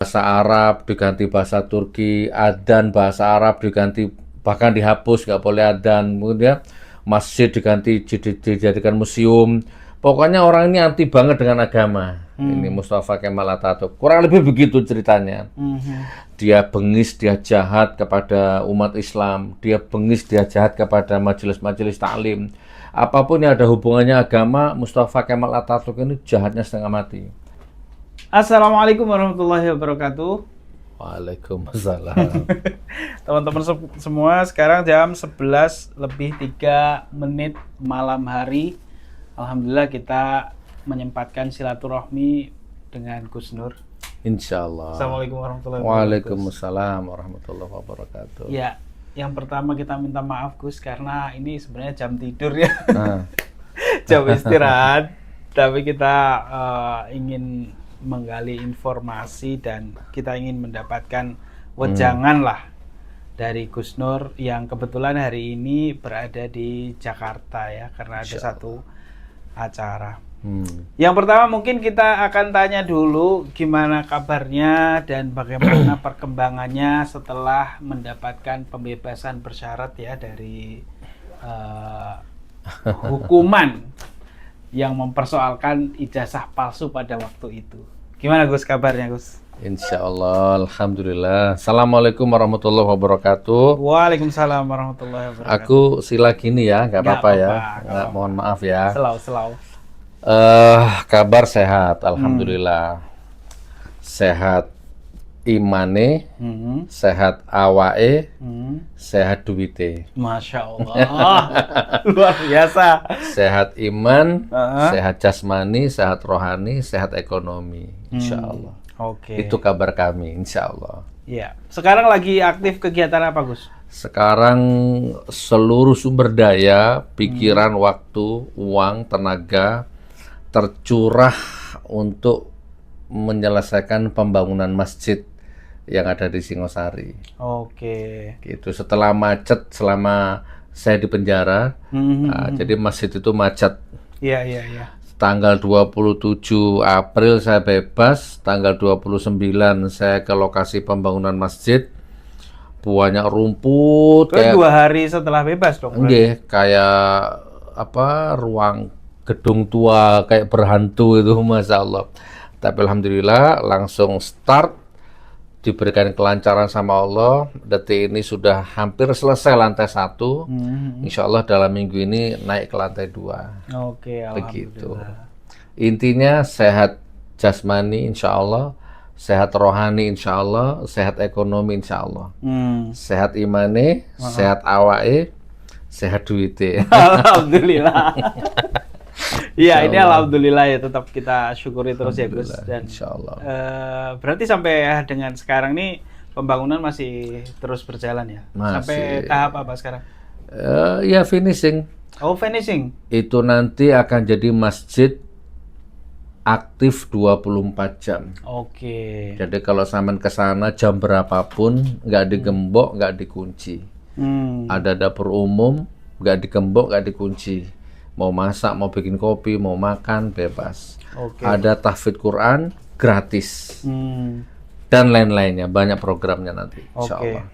bahasa Arab diganti bahasa Turki, adzan bahasa Arab diganti, bahkan dihapus nggak boleh adzan, kemudian masjid diganti dijadikan museum. Pokoknya orang ini anti banget dengan agama. Ini Mustafa Kemal Atatürk. Kurang lebih begitu ceritanya. Dia bengis, dia jahat kepada umat Islam, dia bengis, dia jahat kepada majelis-majelis taklim. Apapun yang ada hubungannya agama, Mustafa Kemal Atatürk ini jahatnya setengah mati. Assalamualaikum warahmatullahi wabarakatuh. Waalaikumsalam. Teman-teman semua, sekarang jam 11 lebih 3 menit malam hari. Alhamdulillah kita menyempatkan silaturahmi dengan Gus Nur. Insya Allah. Assalamualaikum warahmatullahi wabarakatuh. Waalaikumsalam warahmatullahi wabarakatuh. Ya, yang pertama kita minta maaf Gus karena ini sebenarnya jam tidur ya. Jam istirahat. Tapi kita ingin menggali informasi dan kita ingin mendapatkan wejangan lah dari Gus Nur yang kebetulan hari ini berada di Jakarta ya, karena ada satu acara. Yang pertama mungkin kita akan tanya dulu gimana kabarnya dan bagaimana perkembangannya setelah mendapatkan pembebasan bersyarat ya dari hukuman yang mempersoalkan ijazah palsu pada waktu itu. Gimana Gus kabarnya Gus? Insya Allah, Alhamdulillah. Assalamualaikum warahmatullahi wabarakatuh. Waalaikumsalam warahmatullahi wabarakatuh. Aku sila gini ya, nggak apa-apa ya. Nggak, Mohon maaf ya. Selau. Kabar sehat, Alhamdulillah. Sehat imane, sehat awae, sehat duite. Masya Allah, luar biasa. Sehat iman, sehat jasmani, sehat rohani, sehat ekonomi, insya Allah. Oke. Itu kabar kami, insya Allah. Iya. Sekarang lagi aktif kegiatan apa Gus? Sekarang seluruh sumber daya, pikiran, waktu, uang, tenaga tercurah untuk menyelesaikan pembangunan masjid yang ada di Singosari. Oke. Gitu. Setelah macet selama saya di penjara, jadi masjid itu macet. Iya. Tanggal 27 April saya bebas, tanggal 29 saya ke lokasi pembangunan masjid. Banyak rumput. Itu 2 hari setelah bebas dong? Nggih, kayak apa, ruang gedung tua kayak berhantu itu, Masya Allah. Tapi Alhamdulillah langsung start, diberikan kelancaran sama Allah. Detik ini sudah hampir selesai lantai 1. Insya Allah dalam minggu ini naik ke lantai 2. Oke, Begitu. alhamdulillah. Intinya sehat jasmani insya Allah, sehat rohani insya Allah, sehat ekonomi insya Allah, sehat imane, sehat awae, sehat duite. Alhamdulillah. Iya, ini alhamdulillah ya, tetap kita syukuri terus ya Gus. Dan insya Allah. Berarti sampai dengan sekarang nih pembangunan masih terus berjalan ya? Masih. Sampai tahap apa sekarang? Ya finishing. Oh, finishing. Itu nanti akan jadi masjid aktif 24 jam. Oke. Jadi kalau sampean ke sana jam berapapun, nggak digembok, nggak dikunci. Ada dapur umum, nggak digembok, nggak dikunci. Mau masak, mau bikin kopi, mau makan, bebas. Oke. Ada tahfidz Quran gratis. Dan lain-lainnya, banyak programnya nanti, insya Allah.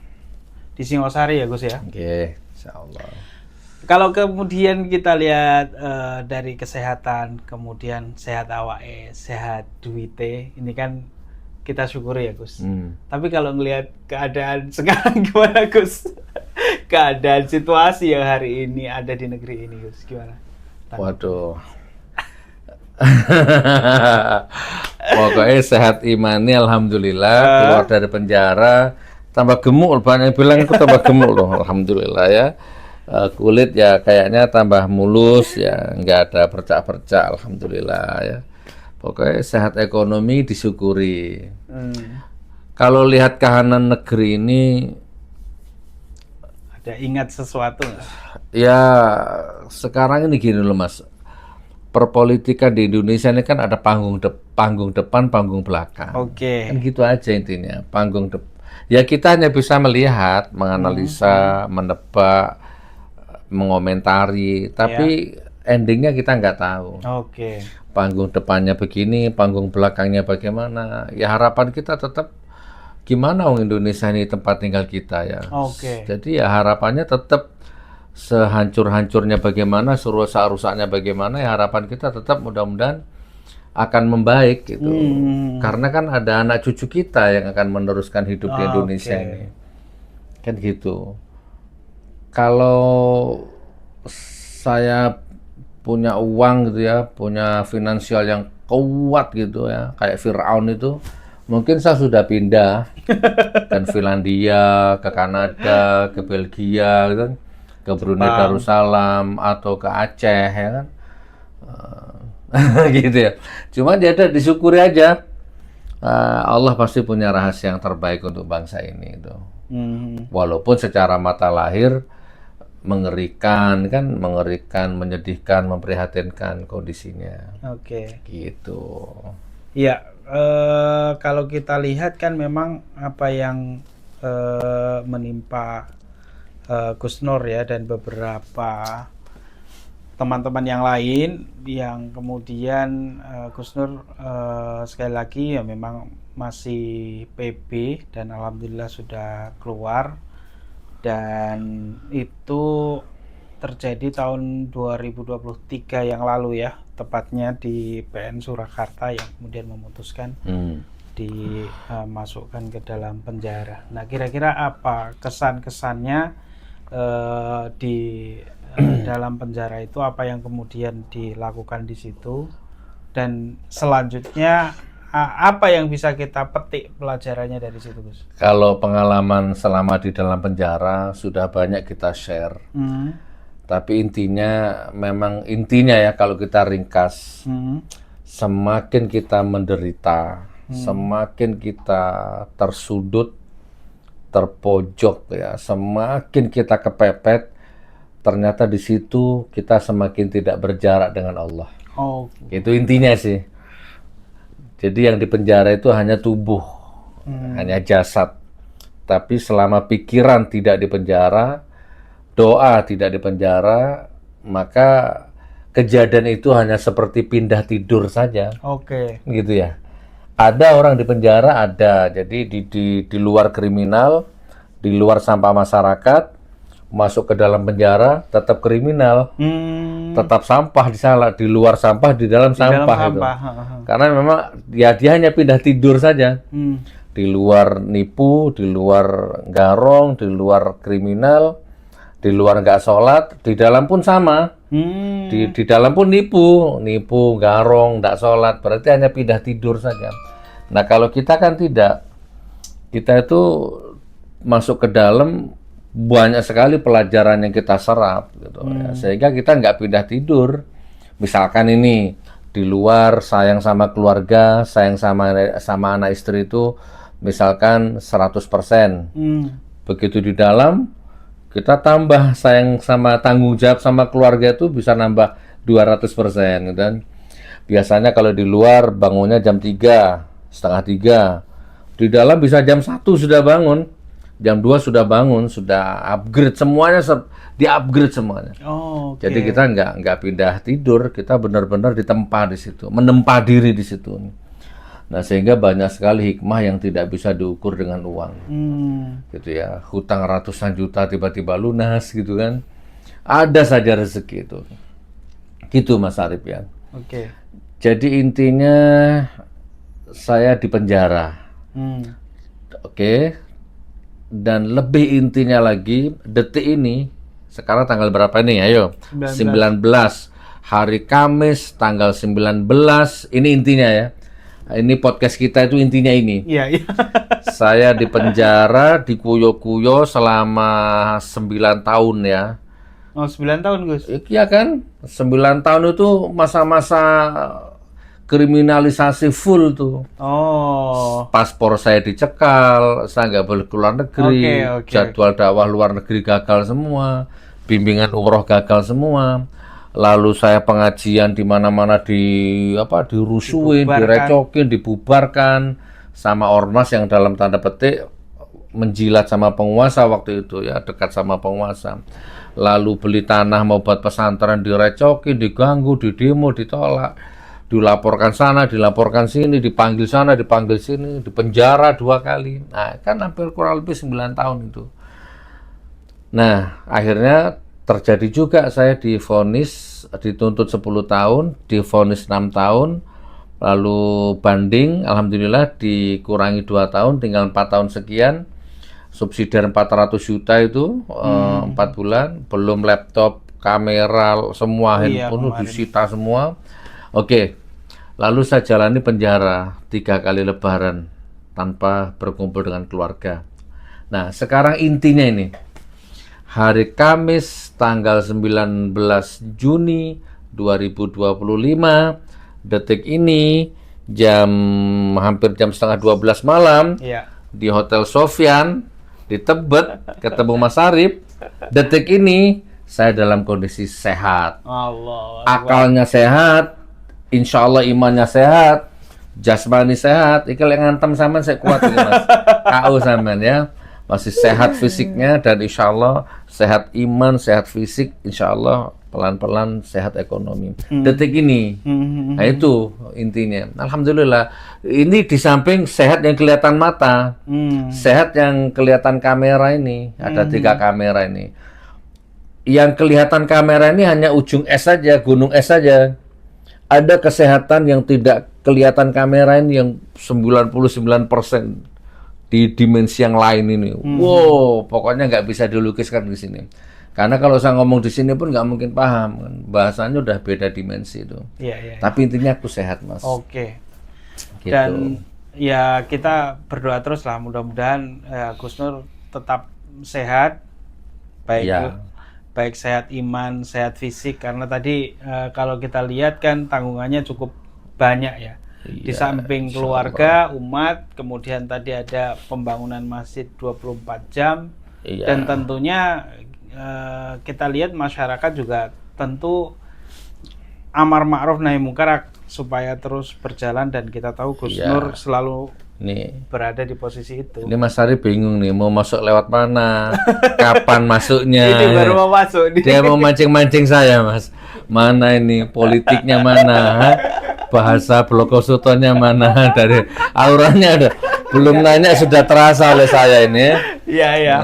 Di Singosari ya Gus ya? Oke, insya Allah. Kalau kemudian kita lihat dari kesehatan, kemudian sehat awake, sehat duite, ini kan kita syukuri ya Gus. Tapi kalau ngelihat keadaan sekarang gimana Gus? Keadaan situasi yang hari ini ada di negeri ini Gus, gimana? Waduh. Pokoknya sehat imani, alhamdulillah. Keluar dari penjara, tambah gemuk. Banyak yang bilang aku tambah gemuk loh, alhamdulillah ya. Kulit ya kayaknya tambah mulus ya, nggak ada percak-percak, alhamdulillah ya. Pokoknya sehat ekonomi disyukuri. Kalau lihat kahanan negeri ini, ada ingat sesuatu nggak? ya sekarang ini gini loh Mas. Perpolitikan di Indonesia ini kan ada panggung depan, panggung belakang. Oke. Kan gitu aja intinya, panggung depan. Ya kita hanya bisa melihat, menganalisa, menebak, mengomentari, tapi endingnya kita nggak tahu. Oke. Panggung depannya begini, panggung belakangnya bagaimana. Ya harapan kita tetap gimana Indonesia ini tempat tinggal kita ya. Oke. Jadi ya harapannya tetap sehancur-hancurnya bagaimana, serusak-rusaknya bagaimana, ya harapan kita tetap mudah-mudahan akan membaik gitu. Karena kan ada anak cucu kita yang akan meneruskan hidup di Indonesia ini. Kan gitu. Kalau saya punya uang gitu ya, punya finansial yang kuat gitu ya, kayak Firaun itu, mungkin saya sudah pindah ke Finlandia, ke Kanada, ke Belgia, gitu kan, ke Brunei Darussalam atau ke Aceh, ya kan, gitu ya. Cuma dia ada disyukuri aja. Allah pasti punya rahasia yang terbaik untuk bangsa ini itu. Walaupun secara mata lahir mengerikan, menyedihkan, memprihatinkan kondisinya. Oke. Gitu. Iya, kalau kita lihat kan memang apa yang menimpa Gus Nur ya dan beberapa teman-teman yang lain yang kemudian Gus Nur sekali lagi ya memang masih PB dan alhamdulillah sudah keluar. Dan itu terjadi tahun 2023 yang lalu ya, tepatnya di PN Surakarta yang kemudian memutuskan dimasukkan ke dalam penjara. Nah, kira-kira apa kesan-kesannya di dalam penjara itu, apa yang kemudian dilakukan di situ, dan selanjutnya apa yang bisa kita petik pelajarannya dari situ, Gus? Kalau pengalaman selama di dalam penjara sudah banyak kita share. Tapi intinya ya kalau kita ringkas, semakin kita menderita, semakin kita tersudut, terpojok ya, semakin kita kepepet, ternyata di situ kita semakin tidak berjarak dengan Allah. Itu intinya sih. Jadi yang di penjara itu hanya tubuh, hanya jasad. Tapi selama pikiran tidak di penjara, doa tidak di penjara, maka kejadian itu hanya seperti pindah tidur saja. Gitu ya. Ada orang di penjara, ada. Jadi di luar kriminal, di luar sampah masyarakat, masuk ke dalam penjara, tetap kriminal. Tetap sampah di luar sampah, di dalam sampah itu. Karena memang dia hanya pindah tidur saja. Di luar nipu, di luar garong, di luar kriminal, di luar nggak sholat, di dalam pun sama. Di dalam pun nipu, garong, nggak sholat, berarti hanya pindah tidur saja. Nah kalau kita kan tidak, kita itu masuk ke dalam, banyak sekali pelajaran yang kita serap gitu ya. Sehingga kita nggak pindah tidur. Misalkan ini di luar sayang sama keluarga, sayang sama anak istri itu misalkan 100%. Begitu di dalam kita tambah sayang sama tanggung jawab sama keluarga itu bisa nambah 200%. Dan biasanya kalau di luar bangunnya jam 3, setengah 3. Di dalam bisa jam 1 sudah bangun. Jam 2 sudah bangun, sudah upgrade semuanya, di-upgrade semuanya. Jadi kita nggak pindah tidur, kita benar-benar ditempa di situ, menempa diri di situ. Nah, sehingga banyak sekali hikmah yang tidak bisa diukur dengan uang. Gitu ya, hutang ratusan juta tiba-tiba lunas gitu kan. Ada saja rezeki itu. Gitu Mas Arif ya. Jadi intinya saya di penjara. Dan lebih intinya lagi, detik ini, sekarang tanggal berapa nih? Ayo, 19. Hari Kamis, tanggal 19, ini intinya ya. Ini podcast kita itu intinya ini. Saya di penjara, dikuyo-kuyo selama 9 tahun ya. 9 tahun, Gus? Iya kan, 9 tahun itu masa-masa kriminalisasi full tuh. Paspor saya dicekal, saya nggak boleh keluar negeri, jadwal dakwah luar negeri gagal semua, bimbingan umroh gagal semua. Lalu saya pengajian di mana-mana dirusuhin, direcokin, dibubarkan sama ormas yang dalam tanda petik menjilat sama penguasa waktu itu ya, dekat sama penguasa. lalu beli tanah mau buat pesantren direcoki, diganggu, didemo, ditolak, dilaporkan sana, dilaporkan sini, dipanggil sana, dipanggil sini, dipenjara 2 kali. Nah, kan hampir kurang lebih 9 tahun itu. Nah, akhirnya terjadi juga saya divonis, dituntut 10 tahun, divonis 6 tahun, lalu banding, alhamdulillah dikurangi 2 tahun, tinggal 4 tahun sekian. Subsidiar 400 juta itu 4 bulan, belum laptop, kamera, semua handphone disita semua. Oke, lalu saya jalani penjara 3 kali lebaran tanpa berkumpul dengan keluarga. Nah, sekarang intinya ini, hari Kamis tanggal 19 Juni 2025, detik ini hampir jam setengah 12 malam, di Hotel Sofyan di Tebet, ketemu Mas Arif. Detik ini saya dalam kondisi sehat, akalnya sehat, insya Allah imannya sehat, jasmani sehat. Iki lek ngantem sampean saya kuat ini Mas. KO sampean ya. Masih sehat fisiknya dan insya Allah sehat iman, sehat fisik, insya Allah pelan-pelan sehat ekonomi. Detik ini, nah itu intinya. Alhamdulillah, ini di samping sehat yang kelihatan mata, sehat yang kelihatan kamera ini, ada 3 kamera ini. Yang kelihatan kamera ini hanya ujung es saja, gunung es saja. Ada kesehatan yang tidak kelihatan kamera ini yang 99% di dimensi yang lain ini. Wow, pokoknya nggak bisa dilukiskan di sini. Karena kalau saya ngomong di sini pun nggak mungkin paham, bahasanya udah beda dimensi itu. Tapi intinya aku sehat, Mas. Oke. Gitu. Dan ya kita berdoa terus lah, mudah-mudahan Gus Nur tetap sehat, baik sehat iman, sehat fisik. Karena tadi kalau kita lihat kan tanggungannya cukup banyak ya. Di samping keluarga, umat, kemudian tadi ada pembangunan masjid 24 jam, dan tentunya kita lihat masyarakat juga tentu amar ma'ruf nahi mungkar supaya terus berjalan, dan kita tahu Gus Nur selalu berada di posisi itu. Ini Mas Ari bingung nih, mau masuk lewat mana, kapan masuknya. Ini baru mau masuk nih. Dia mau mancing-mancing saya, Mas. Mana ini politiknya mana? Bahasa Blokosutonya mana? Dari auranya ada. Belum nanya sudah terasa oleh saya ini. Iya.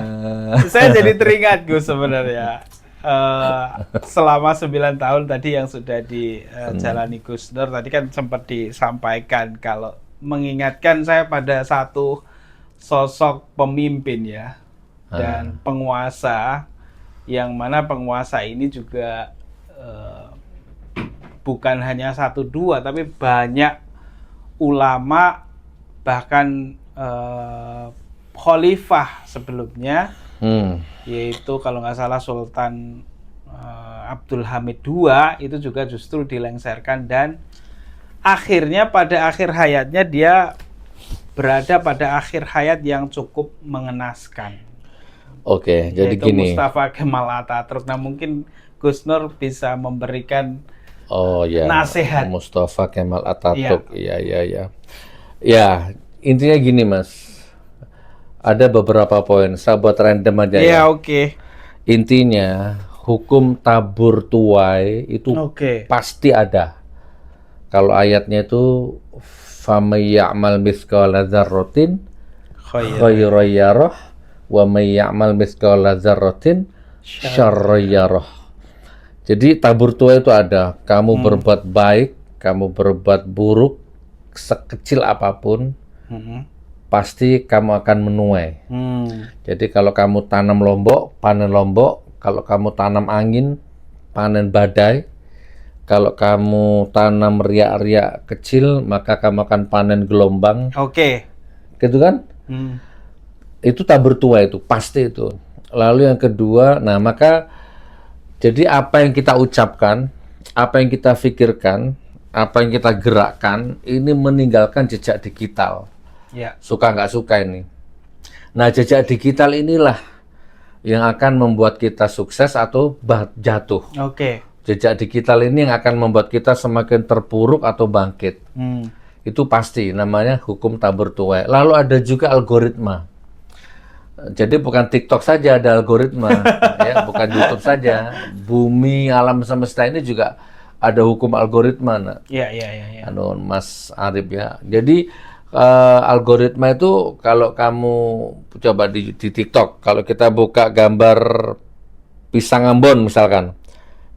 Saya jadi teringat Gus sebenarnya. Selama 9 tahun tadi yang sudah dijalani Gus Nur, tadi kan sempat disampaikan kalau mengingatkan saya pada satu sosok pemimpin ya, dan penguasa, yang mana penguasa ini juga bukan hanya 1-2 tapi banyak ulama, bahkan khalifah sebelumnya, yaitu kalau nggak salah Sultan Abdul Hamid II itu juga justru dilengsarkan, dan akhirnya pada akhir hayatnya dia berada pada akhir hayat yang cukup mengenaskan. Oke, jadi gini. Mustafa Kemal Atatürk. Nah, mungkin Gus Nur bisa memberikan nasihat. Mustafa Kemal Atatürk. Iya. Ya, intinya gini, Mas. Ada beberapa poin. Saya buat random aja ya. Oke. Intinya, hukum tabur tuai itu pasti ada. Kalau ayatnya itu famay ya'mal mithqala dzarratin khairan yarah wa may ya'mal mithqala dzarratin syarran yarah. Jadi tabur tuai itu ada. Kamu berbuat baik, kamu berbuat buruk, sekecil apapun, pasti kamu akan menuai. Jadi kalau kamu tanam lombok, panen lombok. Kalau kamu tanam angin, panen badai. Kalau kamu tanam riak-riak kecil, maka kamu akan panen gelombang. Gitu kan? Itu tabur tuai itu, pasti itu. Lalu yang kedua, nah maka jadi apa yang kita ucapkan, apa yang kita pikirkan, apa yang kita gerakkan, ini meninggalkan jejak digital. Suka nggak suka ini. Nah, jejak digital inilah yang akan membuat kita sukses atau jatuh. Jejak digital ini yang akan membuat kita semakin terpuruk atau bangkit. Itu pasti, namanya hukum tabur tuai. Lalu ada juga algoritma. Jadi bukan TikTok saja ada algoritma, ya, bukan YouTube saja. Bumi alam semesta ini juga ada hukum algoritma, nak. Iya, iya, iya, iya. Mas Arif ya. Jadi algoritma itu kalau kamu coba di TikTok, kalau kita buka gambar pisang Ambon misalkan,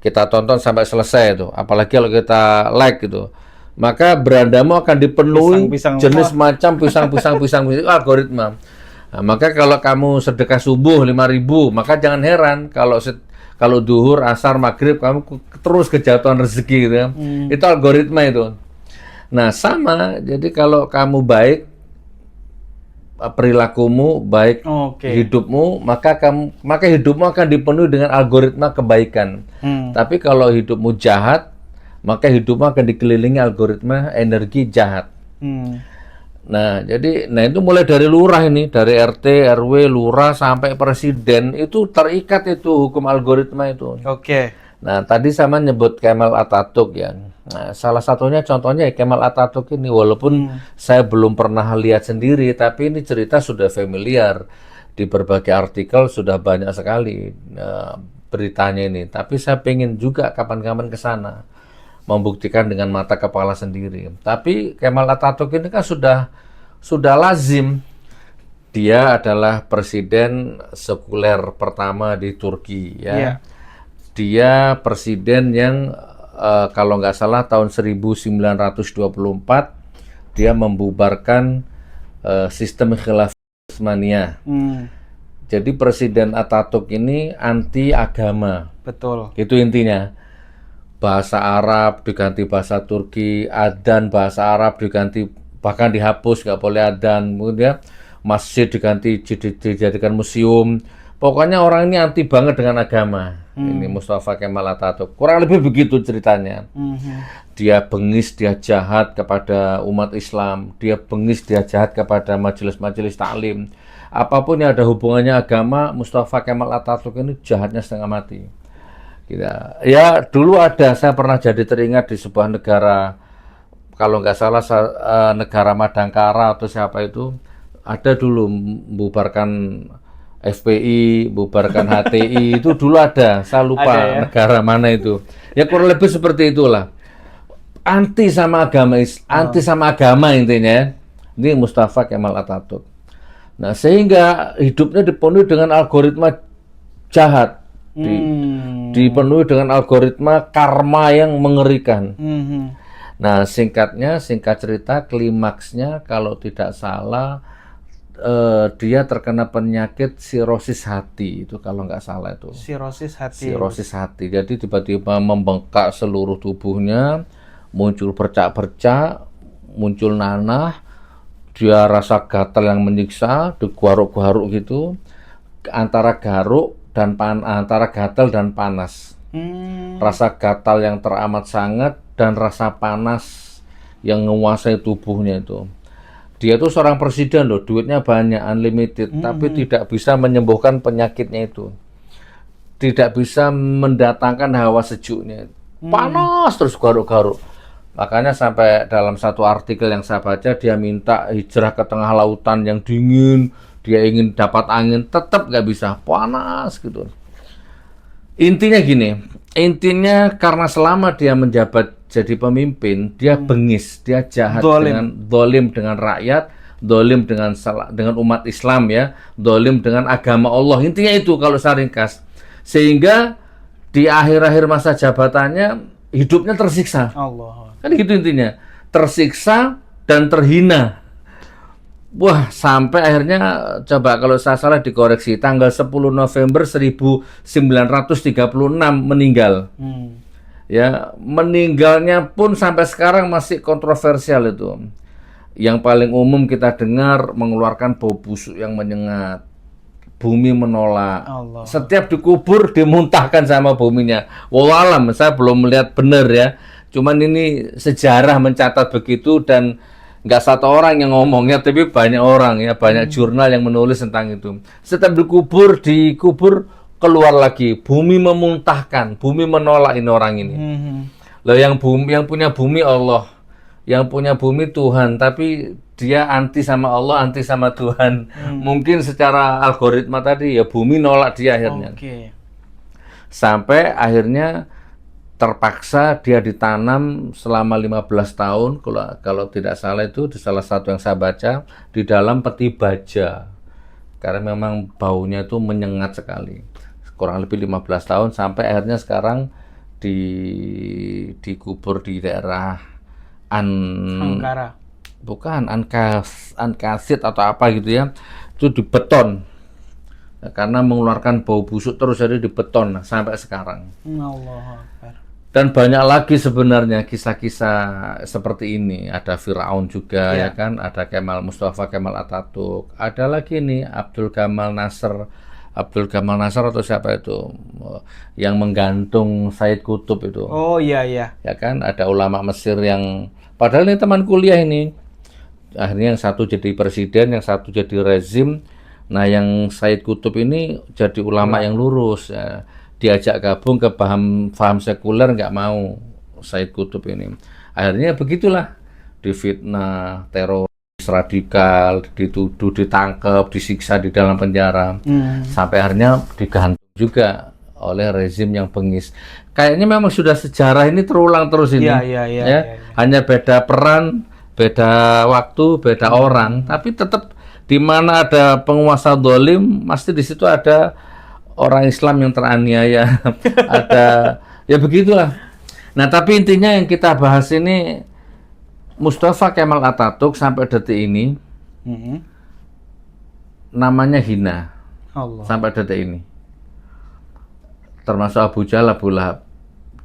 kita tonton sampai selesai itu, apalagi kalau kita like gitu, maka berandamu akan dipenuhi Pisang-pisang jenis macam pisang itu algoritma. Nah, maka kalau kamu sedekah subuh 5.000, maka jangan heran kalau duhur, asar, maghrib kamu terus kejatuhan rezeki gitu ya. Itu algoritma itu. Nah, sama, jadi kalau kamu baik, perilakumu baik, hidupmu, maka hidupmu akan dipenuhi dengan algoritma kebaikan. Tapi kalau hidupmu jahat, maka hidupmu akan dikelilingi algoritma energi jahat. Nah, jadi itu mulai dari lurah ini, dari RT, RW, lurah sampai presiden itu terikat itu hukum algoritma itu. Nah, tadi sama nyebut Kemal Atatürk ya. Nah, salah satunya contohnya Kemal Atatürk ini, walaupun saya belum pernah lihat sendiri, tapi ini cerita sudah familiar di berbagai artikel, sudah banyak sekali beritanya ini. Tapi saya pengen juga kapan-kapan ke sana membuktikan dengan mata kepala sendiri. Tapi Kemal Atatürk ini kan sudah lazim. Dia adalah presiden sekuler pertama di Turki ya. Dia presiden yang kalau nggak salah tahun 1924 dia membubarkan sistem khilafah Utsmaniyah. Jadi Presiden Atatürk ini anti agama. Betul. Itu intinya. Bahasa Arab diganti bahasa Turki, adzan bahasa Arab diganti, bahkan dihapus, nggak boleh adzan. Kemudian masjid diganti dijadikan museum. Pokoknya orang ini anti banget dengan agama. Ini Mustafa Kemal Atatürk. Kurang lebih begitu ceritanya. Dia bengis, dia jahat kepada umat Islam. Dia bengis, dia jahat kepada majelis-majelis taklim. Apapun yang ada hubungannya agama, Mustafa Kemal Atatürk ini jahatnya setengah mati. Ya, dulu saya pernah jadi teringat di sebuah negara, kalau nggak salah negara Madangkara atau siapa itu, ada dulu membubarkan FPI, bubarkan HTI, itu dulu ada, saya lupa negara mana itu. Ya kurang lebih seperti itulah. Anti sama agama intinya. Ini Mustafa Kemal Atatürk. Nah, sehingga hidupnya dipenuhi dengan algoritma jahat. Dipenuhi dengan algoritma karma yang mengerikan. Nah, singkat cerita, klimaksnya kalau tidak salah dia terkena penyakit sirosis hati, itu kalau nggak salah itu. Sirosis hati. Jadi tiba-tiba membengkak seluruh tubuhnya, muncul bercak-bercak, muncul nanah, dia rasa gatal yang menyiksa, digaruk-garuk gitu, antara gatal dan panas. Rasa gatal yang teramat sangat dan rasa panas yang menguasai tubuhnya itu. Dia itu seorang presiden loh, duitnya banyak, unlimited, tapi tidak bisa menyembuhkan penyakitnya itu. Tidak bisa mendatangkan hawa sejuknya. Panas terus garuk-garuk. Makanya sampai dalam satu artikel yang saya baca, dia minta hijrah ke tengah lautan yang dingin, dia ingin dapat angin, tetap nggak bisa, panas gitu. Intinya gini, karena selama dia menjabat jadi pemimpin, dia bengis, dia jahat, dolim dengan rakyat, dolim dengan umat Islam ya, dolim dengan agama Allah. Intinya itu kalau saya ringkas. Sehingga di akhir-akhir masa jabatannya hidupnya tersiksa. Kan gitu intinya, tersiksa dan terhina. Wah, sampai akhirnya coba kalau saya salah dikoreksi, tanggal 10 November 1936 meninggal. Ya, meninggalnya pun sampai sekarang masih kontroversial itu. Yang paling umum kita dengar mengeluarkan bau busuk yang menyengat. Bumi menolak. Setiap dikubur dimuntahkan sama buminya. Wallahualam, saya belum melihat benar ya. Cuman ini sejarah mencatat begitu, dan nggak satu orang yang ngomongnya, tapi banyak orang ya, banyak jurnal yang menulis tentang itu. Setiap dikubur keluar lagi, bumi memuntahkan, bumi menolak ini orang ini. Loh, yang punya bumi Allah, Yang punya bumi Tuhan, tapi dia anti sama Allah, anti sama Tuhan. Mungkin secara algoritma tadi ya bumi nolak dia akhirnya. Sampai akhirnya terpaksa dia ditanam selama 15 tahun, kalau tidak salah itu di salah satu yang saya baca, di dalam peti baja. Karena memang baunya itu menyengat sekali. Kurang lebih 15 tahun sampai akhirnya sekarang dikubur di daerah Ankara. Bukan Ankasit atau apa gitu ya. Itu di beton. Karena mengeluarkan bau busuk terus, jadi di beton sampai sekarang. Allah Akbar. Dan banyak lagi sebenarnya kisah-kisah seperti ini. Ada Firaun juga ya kan, ada Mustafa Kemal Atatürk, ada lagi nih Abdul Gamal Nasr atau siapa itu yang menggantung Said Qutb itu. Oh iya. Ya kan, ada ulama Mesir yang padahal ini teman kuliah ini. Akhirnya yang satu jadi presiden, yang satu jadi rezim. Nah, yang Said Qutb ini jadi ulama yang lurus ya. Diajak gabung ke paham sekuler, nggak mau Said Qutb ini. Akhirnya begitulah, difitnah, teroris radikal, dituduh, ditangkap, disiksa di dalam penjara, sampai akhirnya digantung juga oleh rezim yang bengis. Kayaknya memang sudah sejarah ini terulang terus ini. Ya. Hanya beda peran, beda waktu, beda orang, tapi tetap di mana ada penguasa zalim, pasti di situ ada orang Islam yang teraniaya. Ada, ya begitulah. Nah, tapi intinya yang kita bahas ini, Mustafa Kemal Atatürk sampai detik ini namanya hina. Sampai detik ini. Termasuk Abu Jahal, Abu Lahab.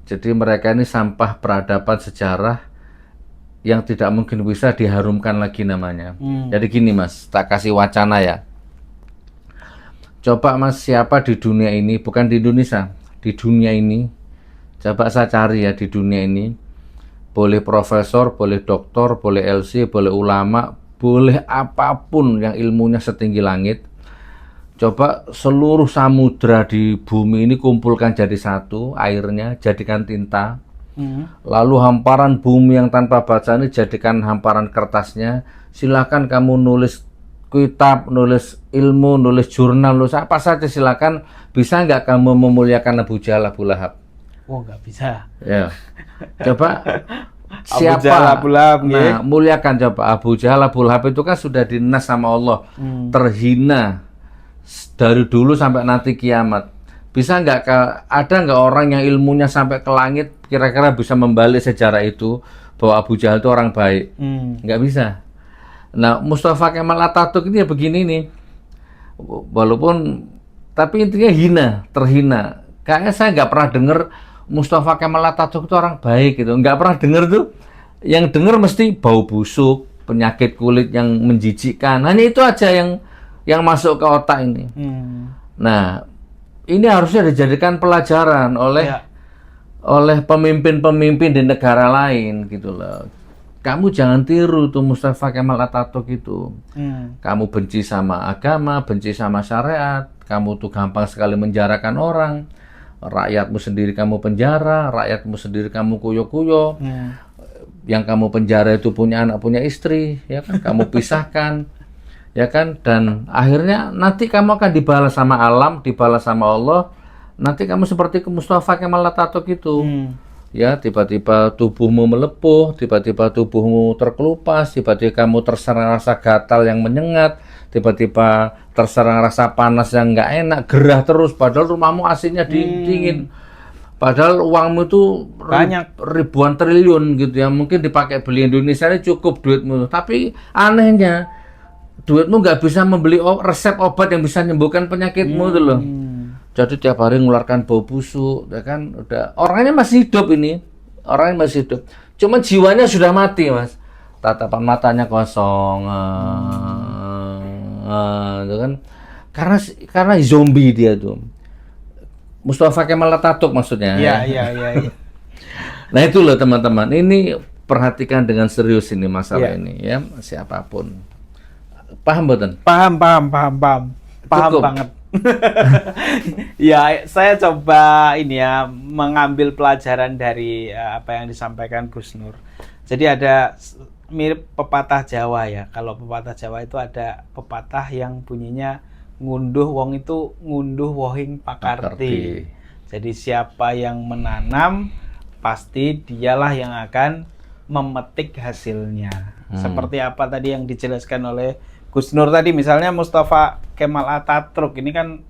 Jadi mereka ini sampah peradaban sejarah yang tidak mungkin bisa diharumkan lagi namanya. Jadi gini Mas, tak kasih wacana ya. Coba Mas, siapa di dunia ini, bukan di Indonesia, di dunia ini, coba saya cari ya di dunia ini, boleh profesor, boleh doktor, boleh LC, boleh ulama, boleh apapun yang ilmunya setinggi langit. Coba seluruh samudra di bumi ini kumpulkan jadi satu, airnya jadikan tinta. Lalu hamparan bumi yang tanpa baca ini jadikan hamparan kertasnya. Silakan kamu nulis kitab, nulis ilmu, nulis jurnal, nulis apa saja silakan. Bisa nggak kamu memuliakan Abu Jahal, Abu Lahab? Oh, nggak bisa. Ya. Coba siapa? Abu Jahal, Abu Lahab. Nah, muliakan coba. Abu Jahal, Abu Lahab itu kan sudah dinas sama Allah, terhina dari dulu sampai nanti kiamat. Bisa nggak ada nggak orang yang ilmunya sampai ke langit kira-kira bisa membalik sejarah itu bahwa Abu Jahal itu orang baik? Nggak bisa. Nah, Mustafa Kemal Atatürk ini ya begini nih, walaupun tapi intinya hina, terhina. Kayaknya saya nggak pernah dengar Mustafa Kemal Atatürk itu orang baik gitu, nggak pernah dengar tuh. Yang dengar mesti bau busuk, penyakit kulit yang menjijikkan. Hanya itu aja yang masuk ke otak ini. Nah, ini harusnya dijadikan pelajaran oleh pemimpin-pemimpin di negara lain gitu loh. Kamu jangan tiru tuh Mustafa Kemal Atatürk itu. Kamu benci sama agama, benci sama syariat, kamu tuh gampang sekali menjarakan orang. Rakyatmu sendiri kamu penjara, rakyatmu sendiri kamu kuyo-kuyo. Yang kamu penjara itu punya anak, punya istri, ya kan? Kamu pisahkan. Ya kan, dan akhirnya nanti kamu akan dibalas sama alam, dibalas sama Allah. Nanti kamu seperti Mustafa Kemal Atatürk itu. Ya, tiba-tiba tubuhmu melepuh, tiba-tiba tubuhmu terkelupas, tiba-tiba kamu terserang rasa gatal yang menyengat, tiba-tiba terserang rasa panas yang nggak enak, gerah terus, padahal rumahmu AC-nya dingin. Padahal uangmu itu banyak, ribuan triliun gitu ya, mungkin dipakai beli Indonesia ini cukup duitmu, tapi anehnya duitmu nggak bisa membeli resep obat yang bisa menyembuhkan penyakitmu itu loh. Jadi tiap hari mengeluarkan bau busuk, ya kan? Udah orangnya masih hidup ini, orangnya masih hidup. Cuman jiwanya sudah mati, Mas. Tatapan matanya kosong, itu kan? Karena zombie dia tuh. Mustafa Kemal Atatürk maksudnya. Iya. Nah itu loh teman-teman. Ini perhatikan dengan serius ini masalah ini ya, siapapun. Paham betul? Paham banget. Ya, saya coba ini ya mengambil pelajaran dari apa yang disampaikan Gus Nur. Jadi ada mirip pepatah Jawa ya. Kalau pepatah Jawa itu ada pepatah yang bunyinya ngunduh wong itu ngunduh wohing pakarti. Jadi siapa yang menanam pasti dialah yang akan memetik hasilnya. Seperti apa tadi yang dijelaskan oleh Gus Nur tadi, misalnya Mustafa Kemal Atatürk ini kan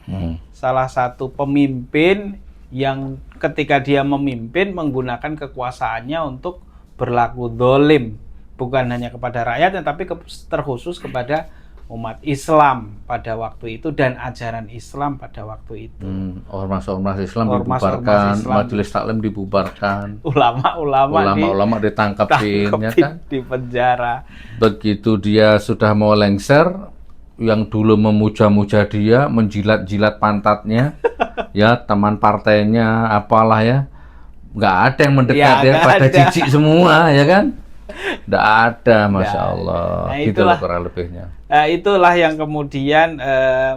salah satu pemimpin yang ketika dia memimpin menggunakan kekuasaannya untuk berlaku dolim, bukan hanya kepada rakyat, tapi terkhusus kepada umat Islam pada waktu itu dan ajaran Islam pada waktu itu. Ormas-ormas Islam dibubarkan, majelis taklim dibubarkan, ulama-ulama ditangkapin, ya kan? Di penjara. Begitu dia sudah mau lengser, yang dulu memuja-muja dia, menjilat-jilat pantatnya, ya teman partainya, apalah ya, nggak ada yang mendekat ya pada jijik semua, ya kan? Nggak ada, Masya Allah. Nah, itulah kurang lebihnya. Itulah yang kemudian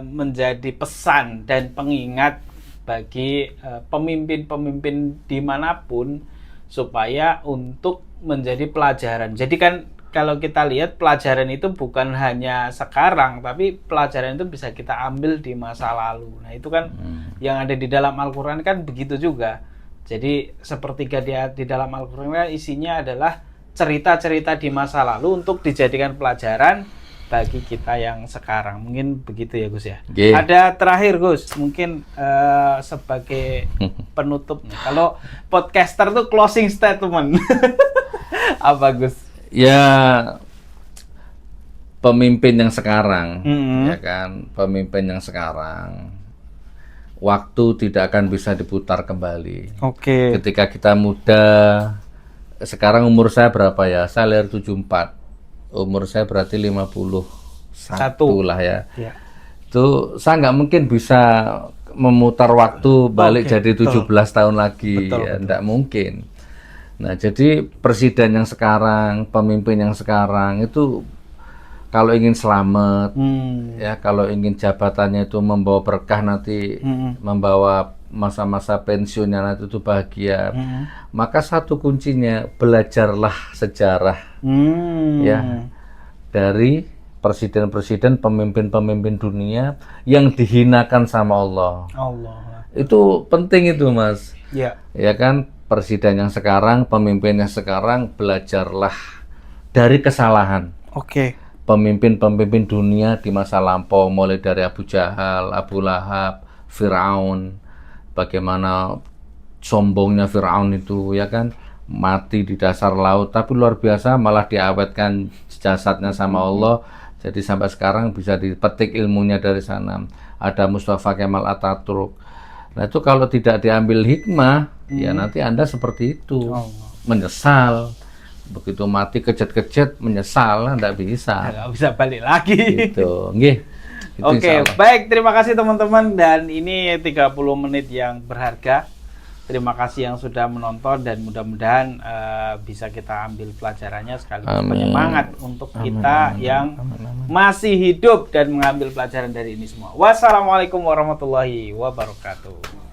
menjadi pesan dan pengingat bagi pemimpin-pemimpin dimanapun supaya untuk menjadi pelajaran. Jadi kan kalau kita lihat pelajaran itu bukan hanya sekarang, tapi pelajaran itu bisa kita ambil di masa lalu. Nah itu kan yang ada di dalam Al-Quran kan begitu juga. Jadi sepertiga di dalam Al-Quran isinya adalah cerita-cerita di masa lalu untuk dijadikan pelajaran bagi kita yang sekarang. Mungkin begitu ya Gus ya. Ada terakhir Gus, mungkin sebagai penutup nih. Kalau podcaster tuh closing statement. Apa Gus? Ya pemimpin yang sekarang, ya kan, pemimpin yang sekarang. Waktu tidak akan bisa diputar kembali. Ketika kita muda, sekarang umur saya berapa ya? Saya lahir 74. Umur saya berarti 51 lah ya. Itu saya nggak mungkin bisa memutar waktu balik jadi 17 tahun lagi. Ya, nggak mungkin. Nah, jadi presiden yang sekarang, pemimpin yang sekarang itu kalau ingin selamat, ya kalau ingin jabatannya itu membawa berkah nanti, membawa masa-masa pensiunnya nanti itu bahagia, maka satu kuncinya belajarlah sejarah, ya dari presiden-presiden, pemimpin-pemimpin dunia yang dihinakan sama Allah. Itu penting itu Mas, ya kan, presiden yang sekarang, pemimpin yang sekarang, belajarlah dari kesalahan. Pemimpin-pemimpin dunia di masa lampau, mulai dari Abu Jahal, Abu Lahab, Fir'aun, bagaimana sombongnya Fir'aun itu, ya kan, mati di dasar laut, tapi luar biasa malah diawetkan jasadnya sama Allah, jadi sampai sekarang bisa dipetik ilmunya dari sana. Ada Mustafa Kemal Atatürk. Nah itu kalau tidak diambil hikmah, ya nanti Anda seperti itu, menyesal. Begitu mati kejet-kejet, menyesal, nggak bisa balik lagi. Gitu. Baik, terima kasih teman-teman, dan ini 30 menit yang berharga. Terima kasih yang sudah menonton, dan mudah-mudahan bisa kita ambil pelajarannya sekaligus penyemangat untuk kita yang masih hidup dan mengambil pelajaran dari ini semua. Wassalamualaikum warahmatullahi wabarakatuh.